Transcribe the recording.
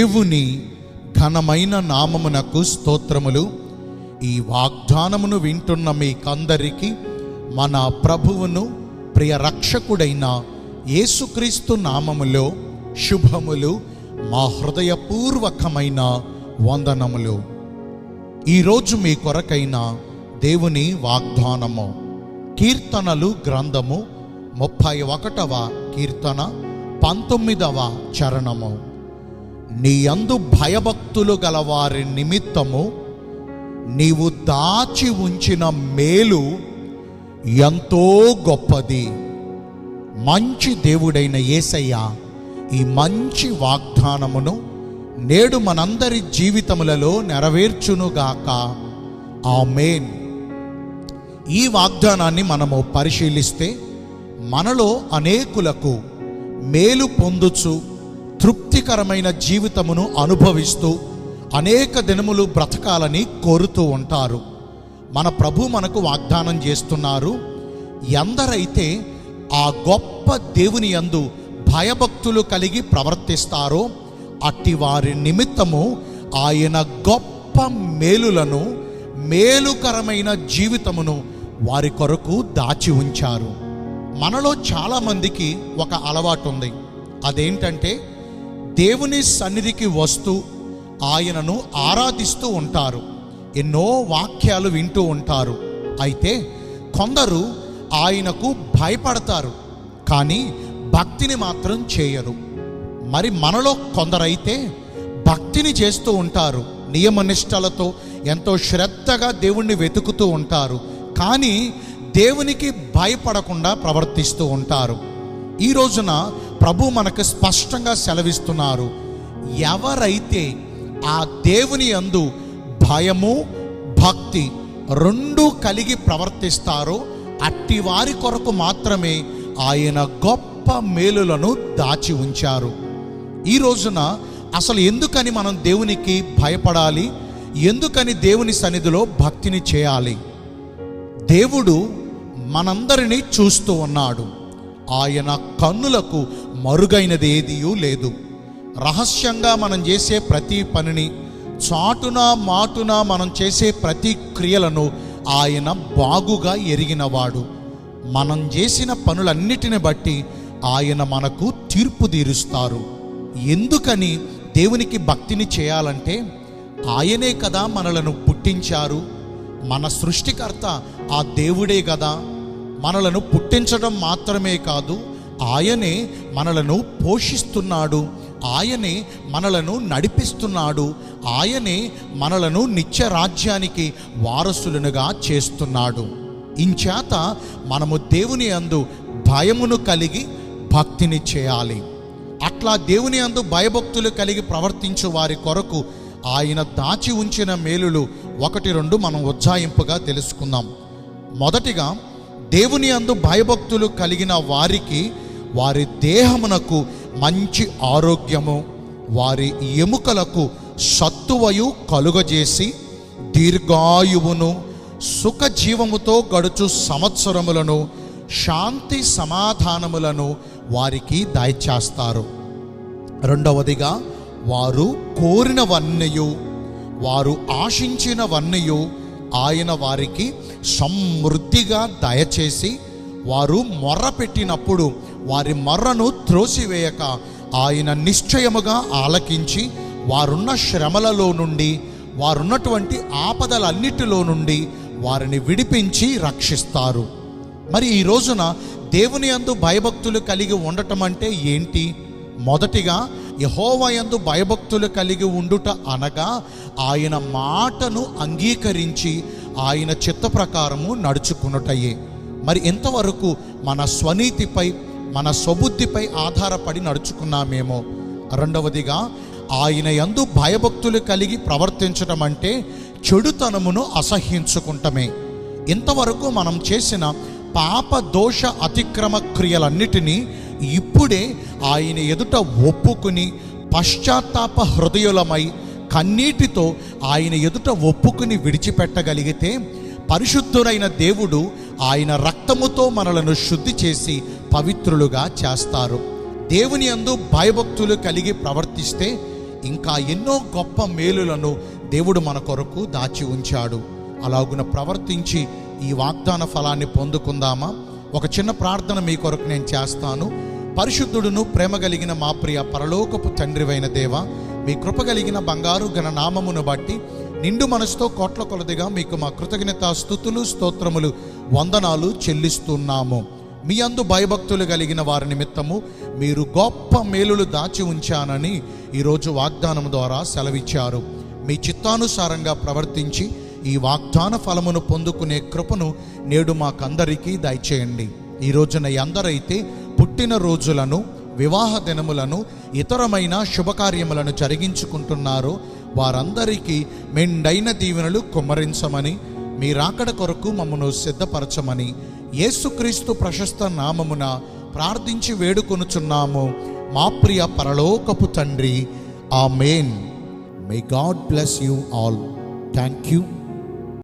దేవుని ఘనమైన నామమునకు స్తోత్రములు. ఈ వాగ్దానమును వింటున్న మీకందరికీ మన ప్రభువును ప్రియ రక్షకుడైన యేసుక్రీస్తు నామములో శుభములు, మా హృదయపూర్వకమైన వందనములు. ఈరోజు మీ కొరకైన దేవుని వాగ్దానము కీర్తనలు గ్రంథము 31వ కీర్తన 19వ చరణము. నీ యందు భయభక్తులు గల వారి నిమిత్తము నీవు దాచి ఉంచిన మేలు ఎంతో గొప్పది. మంచి దేవుడైన యేసయ్య ఈ మంచి వాగ్దానమును నేడు మనందరి జీవితములలో నెరవేర్చునుగాక. ఆమేన్. ఈ వాగ్దానాన్ని మనము పరిశీలిస్తే మనలో అనేకులకు మేలు పొందుచు తృప్తికరమైన జీవితమును అనుభవిస్తూ అనేక దినములు బ్రతకాలని కోరుతూ ఉంటారు. మన ప్రభు మనకు వాగ్దానం చేస్తున్నారు, ఎందరైతే ఆ గొప్ప దేవుని యందు భయభక్తులు కలిగి ప్రవర్తిస్తారో అట్టి వారి నిమిత్తము ఆయన గొప్ప మేలులను, మేలుకరమైన జీవితమును వారి కొరకు దాచి ఉంచారు. మనలో చాలామందికి ఒక అలవాటు ఉంది. అదేంటంటే దేవుని సన్నిధికి వస్తూ ఆయనను ఆరాధిస్తూ ఉంటారు, ఎన్నో వాక్యాలు వింటూ ఉంటారు. అయితే కొందరు ఆయనకు భయపడతారు, కానీ భక్తిని మాత్రం చేయరు. మరి మనలో కొందరైతే భక్తిని చేస్తూ ఉంటారు, నియమనిష్టలతో ఎంతో శ్రద్ధగా దేవుణ్ణి వెతుకుతూ ఉంటారు, కానీ దేవునికి భయపడకుండా ప్రవర్తిస్తూ ఉంటారు. ఈ రోజున ప్రభు మనకు స్పష్టంగా సెలవిస్తున్నారు, ఎవరైతే ఆ దేవుని యందు భయము భక్తి రెండూ కలిగి ప్రవర్తిస్తారో అట్టి వారి కొరకు మాత్రమే ఆయన గొప్ప మేలులను దాచి ఉంచారు. ఈ రోజున అసలు ఎందుకని మనం దేవునికి భయపడాలి, ఎందుకని దేవుని సన్నిధిలో భక్తిని చేయాలి? దేవుడు మనందరినీ చూస్తూ ఉన్నాడు. ఆయన కన్నులకు మరుగైనది ఏదియూ లేదు. రహస్యంగా మనం చేసే ప్రతి పనిని, చాటున మాటున మనం చేసే ప్రతి క్రియలను ఆయన బాగుగా ఎరిగినవాడు. మనం చేసిన పనులన్నిటిని బట్టి ఆయన మనకు తీర్పు తీరుస్తారు. ఎందుకని దేవునికి భక్తిని చేయాలంటే ఆయనే కదా మనలను పుట్టించారు. మన సృష్టికర్త ఆ దేవుడే కదా. మనలను పుట్టించడం మాత్రమే కాదు, ఆయనే మనలను పోషిస్తున్నాడు, ఆయనే మనలను నడిపిస్తున్నాడు, ఆయనే మనలను నిత్య రాజ్యానికి వారసులనుగా చేస్తున్నాడు. ఇంచేత మనము దేవుని యందు భయమును కలిగి భక్తిని చేయాలి. అట్లా దేవుని యందు భయభక్తులు కలిగి ప్రవర్తించు వారి కొరకు ఆయన దాచి ఉంచిన మేలులు 1-2 మనం ఉజ్జాయింపుగా తెలుసుకుందాం. మొదటిగా, దేవుని యందు భయభక్తులు కలిగిన వారికి వారి దేహమునకు మంచి ఆరోగ్యము, వారి ఎముకలకు సత్తువయు కలుగజేసి దీర్ఘాయువును, సుఖజీవముతో గడుచు సంవత్సరములను, శాంతి సమాధానములను వారికి దయచేస్తారు. రెండవదిగా, వారు కోరినవన్నయు, వారు ఆశించినవన్నయు ఆయన వారికి సమృద్ధిగా దయచేసి, వారు మొర్ర పెట్టినప్పుడు వారి మొర్రను త్రోసివేయక ఆయన నిశ్చయముగా ఆలకించి వారున్న శ్రమలలో నుండి, వారున్నటువంటి ఆపదలన్నిటిలో నుండి వారిని విడిపించి రక్షిస్తారు. మరి ఈ రోజున దేవుని యందు భయభక్తులు కలిగి ఉండటం అంటే ఏంటి? మొదటిగా, యెహోవా యందు భయభక్తులు కలిగి ఉండుట అనగా ఆయన మాటను అంగీకరించి ఆయన చిత్త ప్రకారము నడుచుకున్నటయే. మరి ఎంతవరకు మన స్వనీతిపై, మన స్వబుద్ధిపై ఆధారపడి నడుచుకున్నామేమో. రెండవదిగా, ఆయన యందు భయభక్తులు కలిగి ప్రవర్తించడం అంటే చెడుతనమును అసహ్యించుకుంటమే. ఇంతవరకు మనం చేసిన పాప దోష అతిక్రమ క్రియలన్నిటినీ ఇప్పుడే ఆయన ఎదుట ఒప్పుకుని పశ్చాత్తాప హృదయులమై కన్నీటితో ఆయన ఎదుట ఒప్పుకుని విడిచిపెట్టగలిగితే పరిశుద్ధుడైన దేవుడు ఆయన రక్తముతో మనలను శుద్ధి చేసి పవిత్రులుగా చేస్తారు. దేవుని యందు భయభక్తులు కలిగి ప్రవర్తిస్తే ఇంకా ఎన్నో గొప్ప మేలులను దేవుడు మన కొరకు దాచి ఉంచాడు. అలాగున ప్రవర్తించి ఈ వాగ్దాన ఫలాన్ని పొందుకుందామా? ఒక చిన్న ప్రార్థన మీ కొరకు నేను చేస్తాను. పరిశుద్ధుడును ప్రేమ కలిగిన మా ప్రియ పరలోకపు తండ్రివైన దేవ, మీ కృప కలిగిన బంగారు ఘన నామమును బట్టి నిండు మనసుతో కోట్ల కొలదిగా మీకు మా కృతజ్ఞత స్తుతులు స్తోత్రములు వందనాలు చెల్లిస్తున్నాము. మీ అందు భయభక్తులు కలిగిన వారి నిమిత్తము మీరు గొప్ప మేలులు దాచి ఉంచానని ఈరోజు వాగ్దానం ద్వారా సెలవిచ్చారు. మీ చిత్తానుసారంగా ప్రవర్తించి ఈ వాగ్దాన ఫలమును పొందుకునే కృపను నేడు మాకందరికీ దయచేయండి. ఈ రోజున ఎందరైతే పుట్టిన రోజులను, వివాహ దినములను, ఇతరమైన శుభకార్యములను జరిగించుకుంటున్నారో వారందరికీ మెండైన దీవెనలు కుమ్మరించమని, మీ రాకడ కొరకు మమ్మను సిద్ధపరచమని యేసుక్రీస్తు ప్రశస్త నామమున ప్రార్థించి వేడుకొనుచున్నాము మా ప్రియ పరలోకపు తండ్రి. Amen. May God bless you all. Thank you.